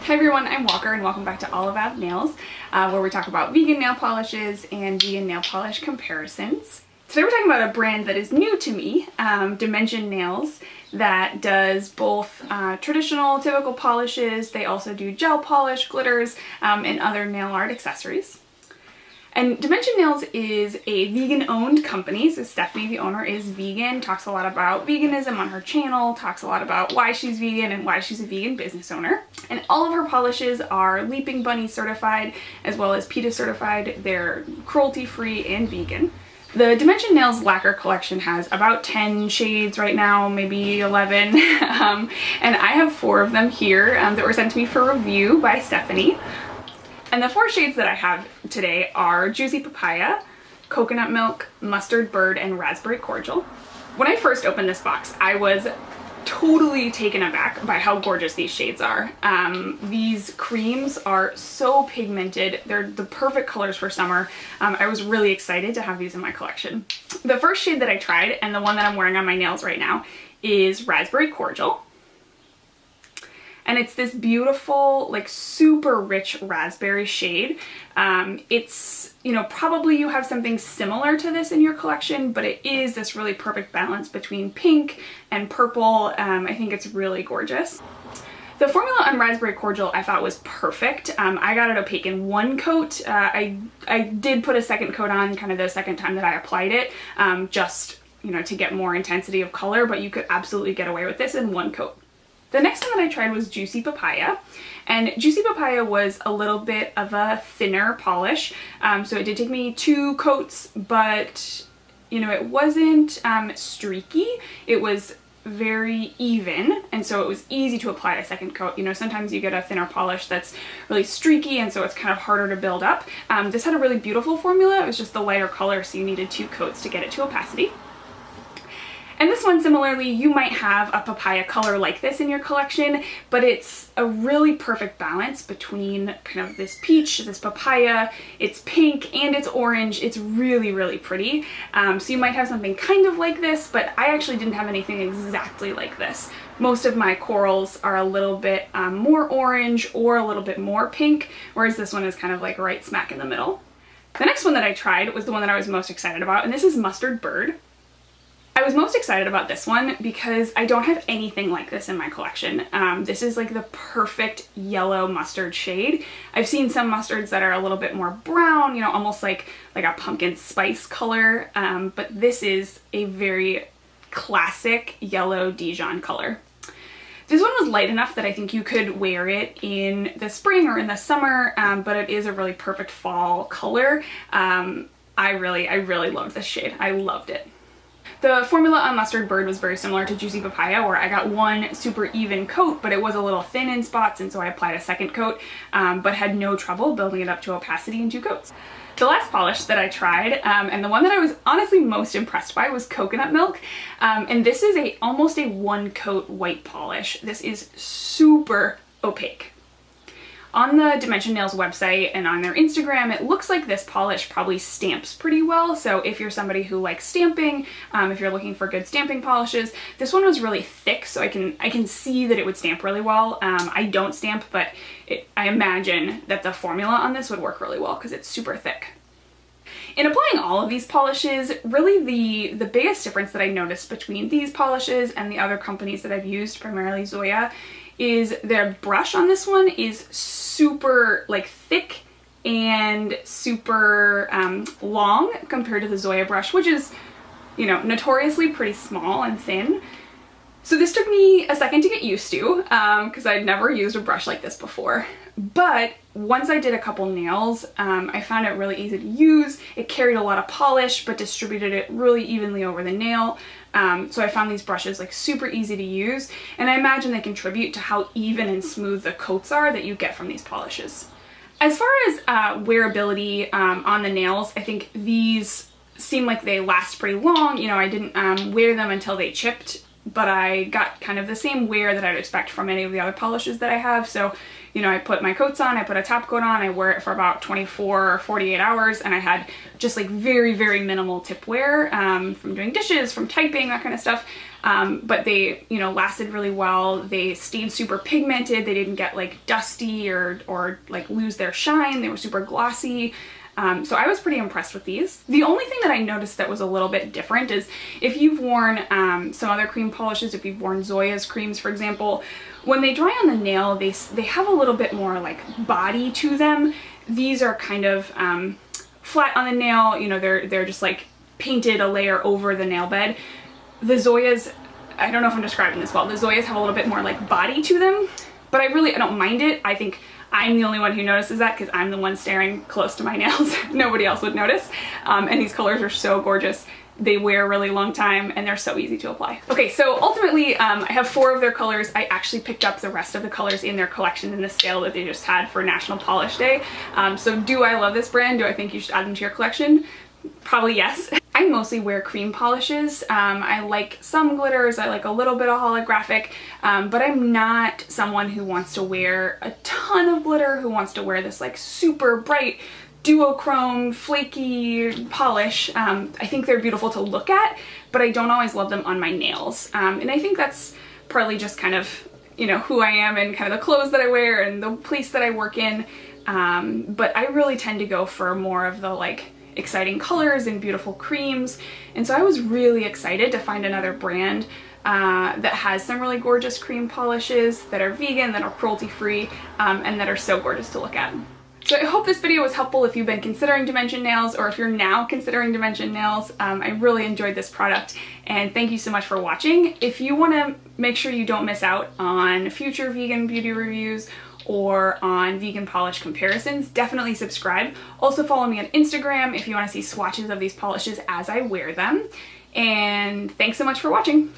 Hi everyone, I'm Walker and welcome back to All About Nails, where we talk about vegan nail polishes and vegan nail polish comparisons. Today we're talking about a brand that is new to me, Dimension Nails, that does both traditional, typical polishes. They also do gel polish, glitters, and other nail art accessories. And Dimension Nails is a vegan-owned company, so Stephanie, the owner, is vegan, talks a lot about veganism on her channel, talks a lot about why she's vegan and why she's a vegan business owner. And all of her polishes are Leaping Bunny certified, as well as PETA certified. They're cruelty-free and vegan. The Dimension Nails Lacquer collection has about 10 shades right now, maybe 11, and I have 4 of them here that were sent to me for review by Stephanie. And the 4 shades that I have today are Juicy Papaya, Coconut Milk, Mustard Bird, and Raspberry Cordial. When I first opened this box, I was totally taken aback by how gorgeous these shades are. These creams are so pigmented. They're the perfect colors for summer. I was really excited to have these in my collection. The first shade that I tried, and the one that I'm wearing on my nails right now, is Raspberry Cordial. And it's this beautiful, like super rich raspberry shade. It's, you know, probably you have something similar to this in your collection, but it is this really perfect balance between pink and purple. I think it's really gorgeous. The formula on Raspberry Cordial I thought was perfect. I got it opaque in 1 coat. I did put a second coat on kind of the second time that I applied it, just, you know, to get more intensity of color, but you could absolutely get away with this in 1 coat. The next one that I tried was Juicy Papaya, and Juicy Papaya was a little bit of a thinner polish, so it did take me 2 coats, but you know, it wasn't streaky. It was very even, and so it was easy to apply a second coat. You know, sometimes you get a thinner polish that's really streaky, and so it's kind of harder to build up. This had a really beautiful formula. It was just the lighter color, so you needed 2 coats to get it to opacity. And this one, similarly, you might have a papaya color like this in your collection, but it's a really perfect balance between kind of this peach, this papaya, it's pink, and it's orange. It's really, really pretty. So you might have something kind of like this, but I actually didn't have anything exactly like this. Most of my corals are a little bit more orange or a little bit more pink, whereas this one is kind of like right smack in the middle. The next one that I tried was the one that I was most excited about, and this is Mustard Bird. I was most excited about this one because I don't have anything like this in my collection. This is like the perfect yellow mustard shade. I've seen some mustards that are a little bit more brown, you know, almost like a pumpkin spice color, but this is a very classic yellow Dijon color. This one was light enough that I think you could wear it in the spring or in the summer, but it is a really perfect fall color. I really loved this shade. I loved it. The formula on Mustard Bird was very similar to Juicy Papaya, where I got 1 super even coat, but it was a little thin in spots, and so I applied a second coat, but had no trouble building it up to opacity in 2 coats. The last polish that I tried, and the one that I was honestly most impressed by, was Coconut Milk, and this is almost a 1 coat white polish. This is super opaque. On the Dimension Nails website and on their Instagram, it looks like this polish probably stamps pretty well. So if you're somebody who likes stamping, if you're looking for good stamping polishes, this one was really thick, so I can see that it would stamp really well. I don't stamp, but I imagine that the formula on this would work really well because it's super thick. In applying all of these polishes, really the biggest difference that I noticed between these polishes and the other companies that I've used, primarily Zoya, is the brush on this one is super like thick and super long compared to the Zoya brush, which is, you know, notoriously pretty small and thin. So this took me a second to get used to because I'd never used a brush like this before. But once I did a couple nails, I found it really easy to use. It carried a lot of polish but distributed it really evenly over the nail. So I found these brushes like super easy to use, and I imagine they contribute to how even and smooth the coats are that you get from these polishes. As far as wearability on the nails, I think these seem like they last pretty long. You know, I didn't wear them until they chipped, but I got kind of the same wear that I'd expect from any of the other polishes that I have. So, you know, I put my coats on, I put a top coat on, I wear it for about 24 or 48 hours, and I had just like very, very minimal tip wear from doing dishes, from typing, that kind of stuff. but they, you know, lasted really well. They stayed super pigmented. They didn't get like dusty or like lose their shine. They were super glossy. So I was pretty impressed with these. The only thing that I noticed that was a little bit different is if you've worn some other cream polishes, if you've worn Zoya's creams, for example, when they dry on the nail, they have a little bit more like body to them. These are kind of flat on the nail, you know, they're just like painted a layer over the nail bed. The Zoyas, I don't know if I'm describing this well, the Zoyas have a little bit more like body to them, but I don't mind it. I think I'm the only one who notices that because I'm the one staring close to my nails. Nobody else would notice. And these colors are so gorgeous. They wear a really long time and they're so easy to apply. Okay, so ultimately I have 4 of their colors. I actually picked up the rest of the colors in their collection in the sale that they just had for National Polish Day. So do I love this brand? Do I think you should add them to your collection? Probably yes. I mostly wear cream polishes. I like some glitters, I like a little bit of holographic, but I'm not someone who wants to wear a ton of glitter, who wants to wear this like super bright duochrome flaky polish. I think they're beautiful to look at, but I don't always love them on my nails. And I think that's partly just kind of, you know, who I am and kind of the clothes that I wear and the place that I work in. But I really tend to go for more of the like exciting colors and beautiful creams. And so I was really excited to find another brand that has some really gorgeous cream polishes that are vegan, that are cruelty free, and that are so gorgeous to look at. So I hope this video was helpful if you've been considering dimension nails or if you're now considering dimension nails. I really enjoyed this product and thank you so much for watching. If you want to make sure you don't miss out on future vegan beauty reviews or on vegan polish comparisons, definitely subscribe. Also follow me on Instagram if you want to see swatches of these polishes as I wear them. And thanks so much for watching.